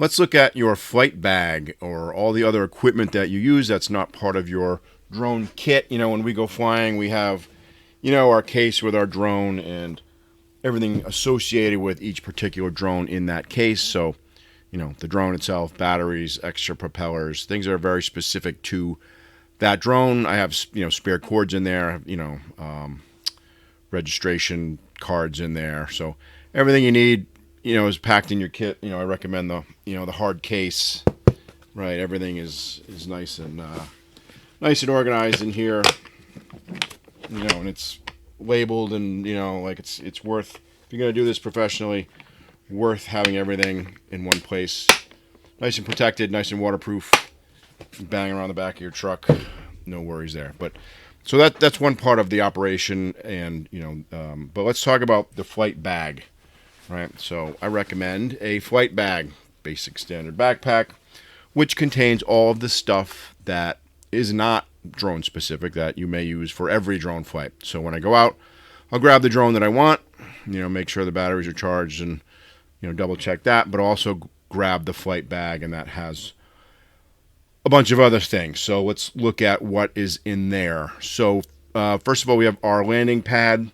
let's look at your flight bag or all the other equipment that you use that's not part of your drone kit. When we go flying, we have, our case with our drone and everything associated with each particular drone in that case. So, the drone itself, batteries, extra propellers, things that are very specific to that drone. I have, spare cords in there, registration cards in there. So everything you need, is packed in your kit. I recommend the hard case, right? Everything is nice and organized in here, and it's labeled and, like it's worth, if you're going to do this professionally, worth having everything in one place. Nice and protected, nice and waterproof. Bang around the back of your truck, no worries there. But so that's one part of the operation, and but let's talk about the flight bag, right? So I recommend a flight bag, basic standard backpack, which contains all of the stuff that is not drone specific that you may use for every drone flight. So when I go out, I'll grab the drone that I want, make sure the batteries are charged and double check that, but also grab the flight bag, and that has a bunch of other things. So let's look at what is in there. So first of all, we have our landing pad.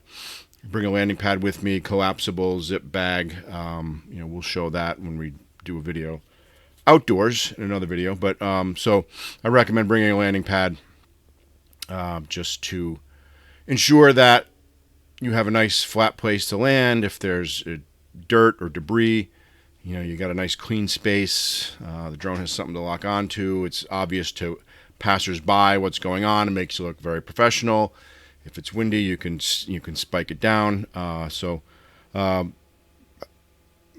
Bring a landing pad with me, collapsible zip bag. We'll show that when we do a video outdoors in another video. But so I recommend bringing a landing pad just to ensure that you have a nice flat place to land. If there's dirt or debris, you got a nice clean space. The drone has something to lock onto. It's obvious to passersby what's going on. It makes you look very professional. If it's windy, you can spike it down. So I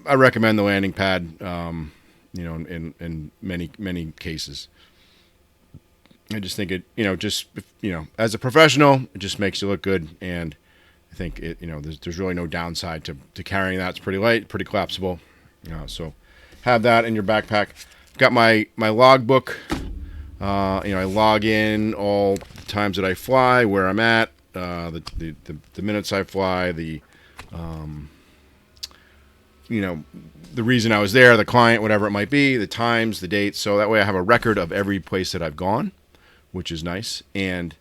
recommend the landing pad. In many cases, I just think it. As a professional, it just makes you look good, and I think it. There's really no downside to carrying that. It's pretty light, pretty collapsible. So have that in your backpack. Got my logbook. I log in all the times that I fly, where I'm at, the minutes I fly, the reason I was there, the client, whatever it might be, the times, the dates. So that way I have a record of every place that I've gone, which is nice. And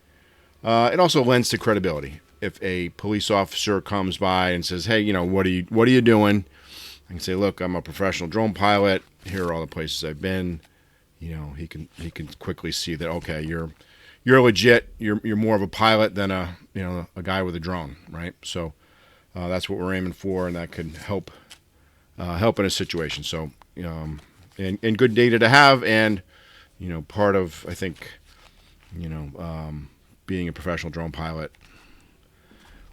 it also lends to credibility. If a police officer comes by and says, "Hey, what are you doing?" I can say, "Look, I'm a professional drone pilot. Here are all the places I've been." He can quickly see that, okay, you're legit. You're more of a pilot than a guy with a drone, right? So that's what we're aiming for, and that could help in a situation. So and good data to have, and part of, I think, being a professional drone pilot,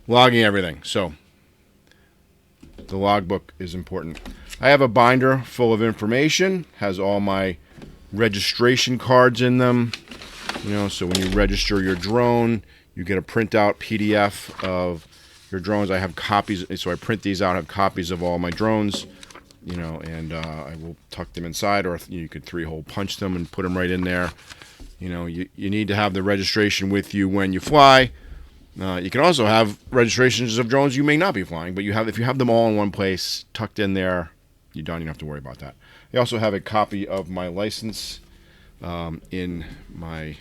logging everything. So the logbook is important. I have a binder full of information, has all my registration cards in them. So when you register your drone, you get a printout PDF of your drones. I have copies, so I print these out, have copies of all my drones, and I will tuck them inside, or you could 3-hole punch them and put them right in there. You need to have the registration with you when you fly. You can also have registrations of drones you may not be flying, but if you have them all in one place, tucked in there, you're done. You don't have to worry about that. I also have a copy of my license in my.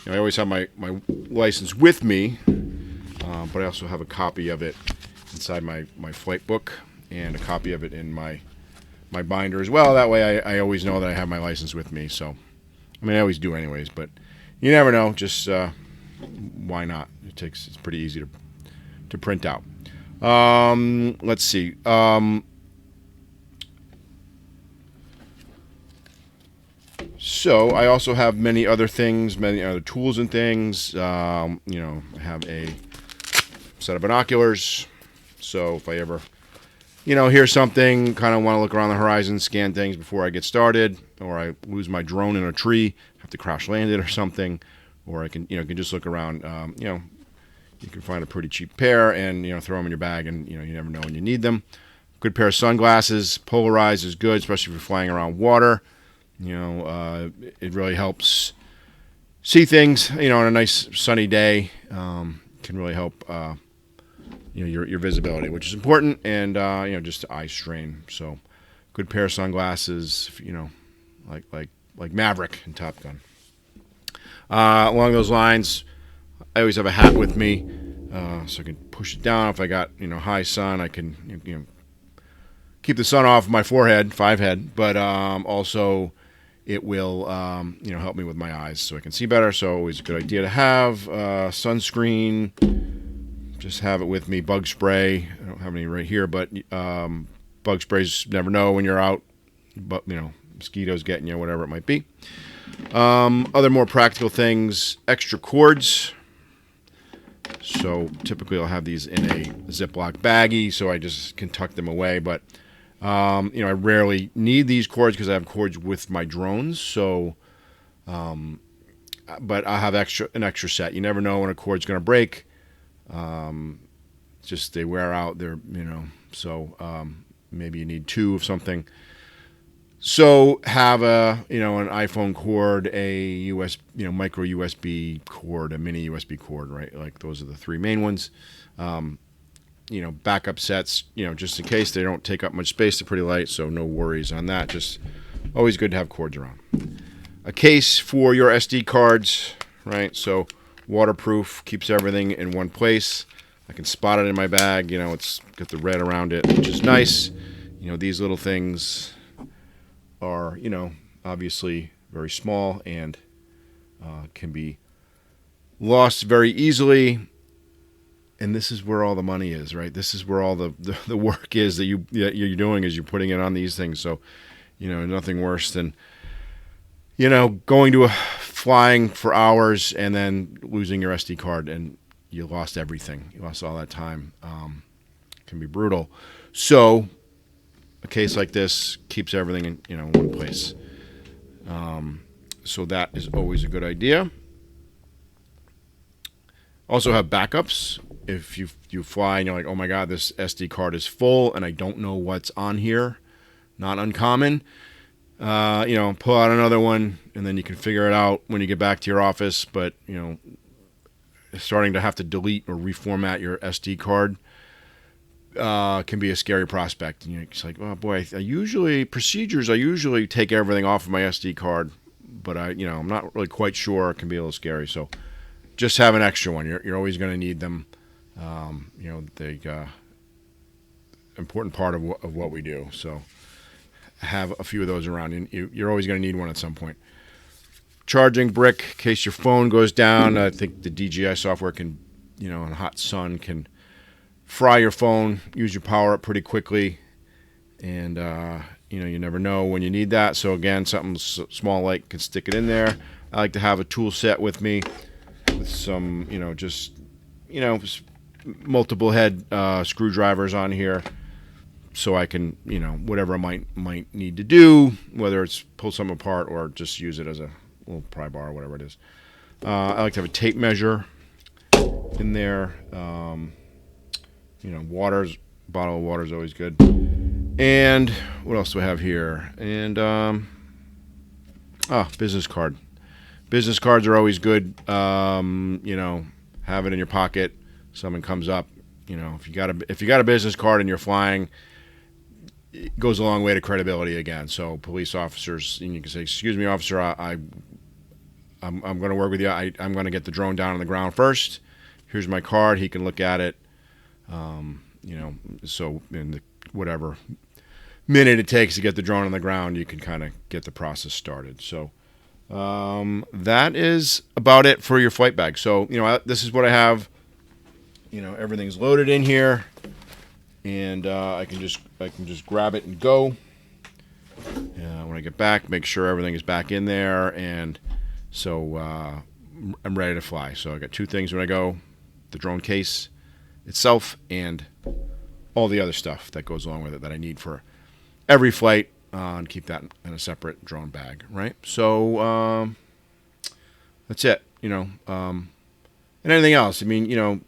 I always have my license with me, but I also have a copy of it inside my flight book, and a copy of it in my binder as well. That way, I always know that I have my license with me. So, I always do anyways, but you never know. Just why not? It's pretty easy to print out. Let's see. So I also have many other things, many other tools and things. I have a set of binoculars. So if I ever, hear something, kind of want to look around the horizon, scan things before I get started, or I lose my drone in a tree, have to crash land it or something, or I can, can just look around. You can find a pretty cheap pair and, throw them in your bag, and, you never know when you need them. Good pair of sunglasses. Polarized is good, especially if you're flying around water. It really helps see things, on a nice sunny day. Can really help, your visibility, which is important, and, just eye strain. So good pair of sunglasses, like Maverick in Top Gun. Along those lines, I always have a hat with me, so I can push it down. If I got high sun, I can keep the sun off my forehead, 5 head, but also it will help me with my eyes so I can see better. So always a good idea to have sunscreen. Just have it with me. Bug spray. I don't have any right here, but bug sprays, never know when you're out, but mosquitoes getting you, whatever it might be. Other more practical things, extra cords. So typically I'll have these in a Ziploc baggie, so I just can tuck them away. But I rarely need these cords because I have cords with my drones. So, but I have an extra set. You never know when a cord's going to break. Just they wear out. So maybe you need 2 of something. So have an iPhone cord, a micro USB cord, a mini USB cord, right? Like those are the 3 main ones. Backup sets, just in case they don't take up much space. They're pretty light, so no worries on that. Just always good to have cords around. A case for your SD cards, right? So waterproof, keeps everything in one place. I can spot it in my bag. It's got the red around it, which is nice. These little things are, obviously very small and can be lost very easily. And this is where all the money is, right? This is where all the work is that you're doing, is you're putting it on these things. So, nothing worse than, going flying for hours and then losing your SD card and you lost everything. You lost all that time. It can be brutal. So a case like this keeps everything in one place. So that is always a good idea. Also have backups. If you fly and you're like, oh my God, this SD card is full and I don't know what's on here, not uncommon. Pull out another one and then you can figure it out when you get back to your office. But starting to have to delete or reformat your SD card can be a scary prospect. It's like, oh boy, I usually take everything off of my SD card, but I'm not really quite sure. It can be a little scary. So just have an extra one. You're always going to need them. The important part of what we do. So have a few of those around, and you're always going to need one at some point. Charging brick in case your phone goes down. I think the DJI software can, in hot sun, can fry your phone, use your power up pretty quickly, and you never know when you need that. So again, something small like can stick it in there. I like to have a tool set with me with some multiple head screwdrivers on here, so I can whatever I might need to do, whether it's pull something apart or just use it as a little pry bar or whatever it is. I like to have a tape measure in there. Bottle of water is always good. And what else do I have here? And business card. Business cards are always good. Have it in your pocket. Someone comes up. If you got a business card and you're flying, it goes a long way to credibility again. So police officers, and you can say, "Excuse me, officer, I'm going to work with you. I'm going to get the drone down on the ground first. Here's my card. He can look at it. So in whatever minute it takes to get the drone on the ground, you can kind of get the process started. So that is about it for your flight bag. So this is what I have. Everything's loaded in here, and I can just grab it and go. When I get back, make sure everything is back in there, and so I'm ready to fly. So I got 2 things when I go: the drone case itself and all the other stuff that goes along with it that I need for every flight, and keep that in a separate drone bag, right? So that's it. And anything else. I mean, you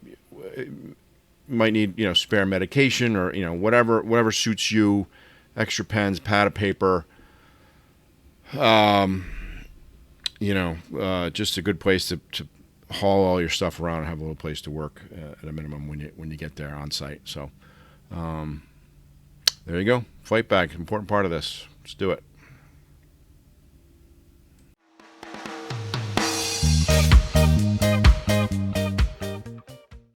might need spare medication or whatever suits you. Extra pens, pad of paper. Just a good place to haul all your stuff around and have a little place to work at a minimum when you get there on site. So There you go. Fight back. Important part of this. Let's do it.